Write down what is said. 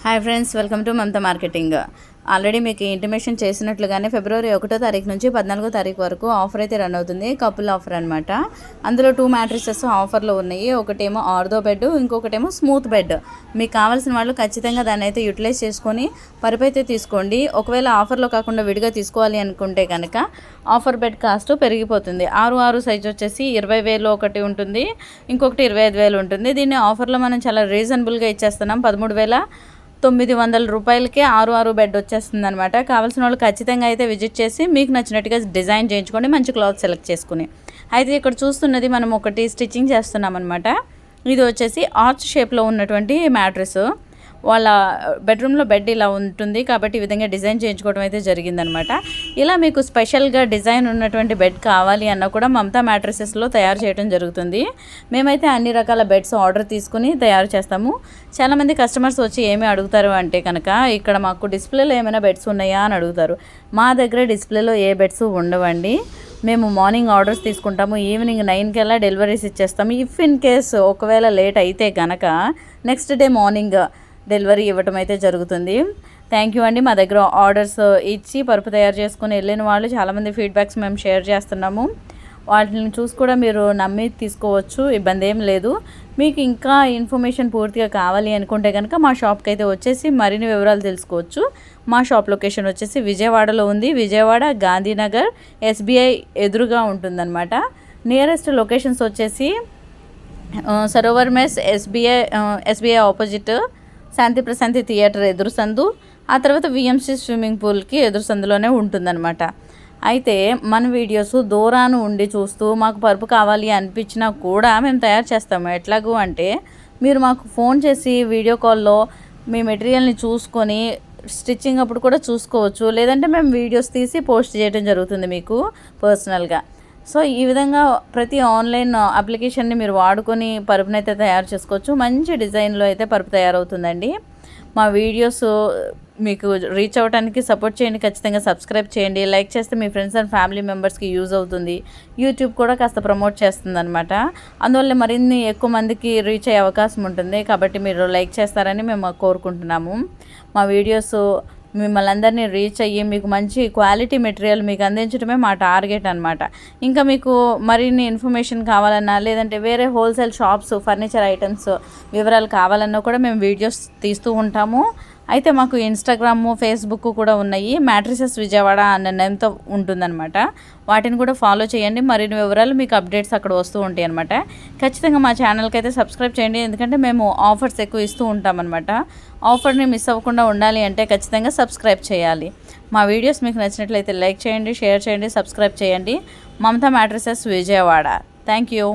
Hi friends, welcome to Mamata marketing. Already మీకు intimation చేసినట్లుగానే ఫిబ్రవరి 1వ తారీఖు నుంచి 14వ తారీఖు వరకు ఆఫర్ అయితే రన్ అవుతుంది. కపుల్ ఆఫర్ అనమాట. అందులో 2 మ్యాట్రిసెస్ ఆఫర్లో ఉన్నాయి. ఒకటేమో ఆర్థో బెడ్, ఇంకొకటేమో స్మూత్ బెడ్. మీకు కావాల్సిన వాళ్ళు ఖచ్చితంగా దాన్ని అయితే యూటిలైజ్ చేసుకొని పరుపు అయితే తీసుకోండి. ఒకవేళ ఆఫర్లో కాకుండా విడిగా తీసుకోవాలి అనుకుంటే కనుక ఆఫర్ బెడ్ కాస్ట్ పెరిగిపోతుంది. 6 సైజ్ వచ్చేసి 20,000 ఒకటి ఉంటుంది, ఇంకొకటి 25,000 ఉంటుంది. దీన్ని ఆఫర్లో మనం చాలా రీజనబుల్గా ఇచ్చేస్తున్నాం. 13,900 రూపాయలకే 6 బెడ్ వచ్చేస్తుంది అనమాట. కావాల్సిన వాళ్ళు ఖచ్చితంగా అయితే విజిట్ చేసి మీకు నచ్చినట్టుగా డిజైన్ చేయించుకోండి, మంచి క్లాత్ సెలెక్ట్ చేసుకుని. అయితే ఇక్కడ చూస్తున్నది మనం ఒకటి స్టిచ్చింగ్ చేస్తున్నాం అనమాట. ఇది వచ్చేసి ఆర్చ్ షేప్లో ఉన్నటువంటి మ్యాట్రెస్. వాళ్ళ బెడ్రూమ్లో బెడ్ ఇలా ఉంటుంది కాబట్టి ఈ విధంగా డిజైన్ చేయించుకోవడం అయితే జరిగిందనమాట. ఇలా మీకు స్పెషల్గా డిజైన్ ఉన్నటువంటి బెడ్ కావాలి అన్న కూడా మమతా మ్యాట్రసెస్లో తయారు చేయడం జరుగుతుంది. మేమైతే అన్ని రకాల బెడ్స్ ఆర్డర్ తీసుకుని తయారు చేస్తాము. చాలామంది కస్టమర్స్ వచ్చి ఏమి అడుగుతారు అంటే కనుక ఇక్కడ మాకు డిస్ప్లేలో ఏమైనా బెడ్స్ ఉన్నాయా అని అడుగుతారు. మా దగ్గర డిస్ప్లేలో ఏ బెడ్స్ ఉండవండి. మేము మార్నింగ్ ఆర్డర్స్ తీసుకుంటాము, ఈవినింగ్ 9 డెలివరీస్ ఇచ్చేస్తాము. ఇఫ్ ఇన్ కేస్ ఒకవేళ లేట్ అయితే కనుక నెక్స్ట్ డే మార్నింగ్ డెలివరీ ఇవ్వటం అయితే జరుగుతుంది. థ్యాంక్ యూ అండి. మా దగ్గర ఆర్డర్స్ ఇచ్చి పరుపు తయారు చేసుకుని వెళ్ళిన వాళ్ళు చాలామంది ఫీడ్బ్యాక్స్ మేము షేర్ చేస్తున్నాము. వాటిని చూసి కూడా మీరు నమ్మి తీసుకోవచ్చు, ఇబ్బంది ఏం లేదు. మీకు ఇంకా ఇన్ఫర్మేషన్ పూర్తిగా కావాలి అనుకుంటే కనుక మా షాప్కి అయితే వచ్చేసి మరిన్ని వివరాలు తెలుసుకోవచ్చు. మా షాప్ లొకేషన్ వచ్చేసి విజయవాడలో ఉంది. విజయవాడ గాంధీనగర్ SBI ఎదురుగా ఉంటుందన్నమాట. నియరెస్ట్ లొకేషన్స్ వచ్చేసి సరోవర్ మెస్, SBI ఆపోజిట్, శాంతి ప్రశాంతి థియేటర్ ఎదురు సందు, ఆ తర్వాత VMC స్విమ్మింగ్ పూల్కి ఎదురు సందులోనే ఉంటుందన్నమాట. అయితే మన వీడియోస్ దూరాన ఉండి చూస్తూ మాకు పరుపు కావాలి అనిపించినా కూడా మేము తయారు చేస్తాము. ఎట్లాగూ అంటే మీరు మాకు ఫోన్ చేసి వీడియో కాల్లో మీ మెటీరియల్ని చూసుకొని స్టిచ్చింగ్ అప్పుడు కూడా చూసుకోవచ్చు. లేదంటే మేము వీడియోస్ తీసి పోస్ట్ చేయడం జరుగుతుంది మీకు పర్సనల్గా. సో ఈ విధంగా ప్రతి ఆన్లైన్ అప్లికేషన్ని మీరు వాడుకొని పరుపునైతే తయారు చేసుకోవచ్చు. మంచి డిజైన్లో అయితే పరుపు తయారవుతుందండి. మా వీడియోస్ మీకు రీచ్ అవ్వడానికి సపోర్ట్ చేయండి. ఖచ్చితంగా సబ్స్క్రైబ్ చేయండి. లైక్ చేస్తే మీ ఫ్రెండ్స్ అండ్ ఫ్యామిలీ మెంబర్స్కి యూజ్ అవుతుంది. యూట్యూబ్ కూడా కాస్త ప్రమోట్ చేస్తుంది అనమాట. అందువల్ల మరిన్ని ఎక్కువ మందికి రీచ్ అయ్యే అవకాశం ఉంటుంది. కాబట్టి మీరు లైక్ చేస్తారని మేము కోరుకుంటున్నాము. మా వీడియోస్ మిమ్మల్ని అందరినీ రీచ్ అయ్యి మీకు మంచి క్వాలిటీ మెటీరియల్ మీకు అందించడమే మా టార్గెట్ అనమాట. ఇంకా మీకు మరిన్ని ఇన్ఫర్మేషన్ కావాలన్నా లేదంటే వేరే హోల్సేల్ షాప్స్ ఫర్నిచర్ ఐటమ్స్ వివరాలు కావాలన్నా కూడా మేము వీడియోస్ తీస్తూ ఉంటాము. అయితే మాకు ఇన్స్టాగ్రామ్, ఫేస్బుక్ కూడా ఉన్నాయి. మ్యాట్రిసెస్ విజయవాడ అన్న నేమ్తో ఉంటుందన్నమాట. వాటిని కూడా ఫాలో చేయండి. మరిన్ని వివరాలు మీకు అప్డేట్స్ అక్కడ వస్తూ ఉంటాయి అనమాట. ఖచ్చితంగా మా ఛానల్కి అయితే సబ్స్క్రైబ్ చేయండి. ఎందుకంటే మేము ఆఫర్స్ ఎక్కువ ఇస్తూ ఉంటామన్నమాట. ఆఫర్ని మిస్ అవ్వకుండా ఉండాలి అంటే ఖచ్చితంగా సబ్స్క్రైబ్ చేయాలి. మా వీడియోస్ మీకు నచ్చినట్లయితే లైక్ చేయండి, షేర్ చేయండి, సబ్స్క్రైబ్ చేయండి. Mamata matrices Vijayawada. Thank you.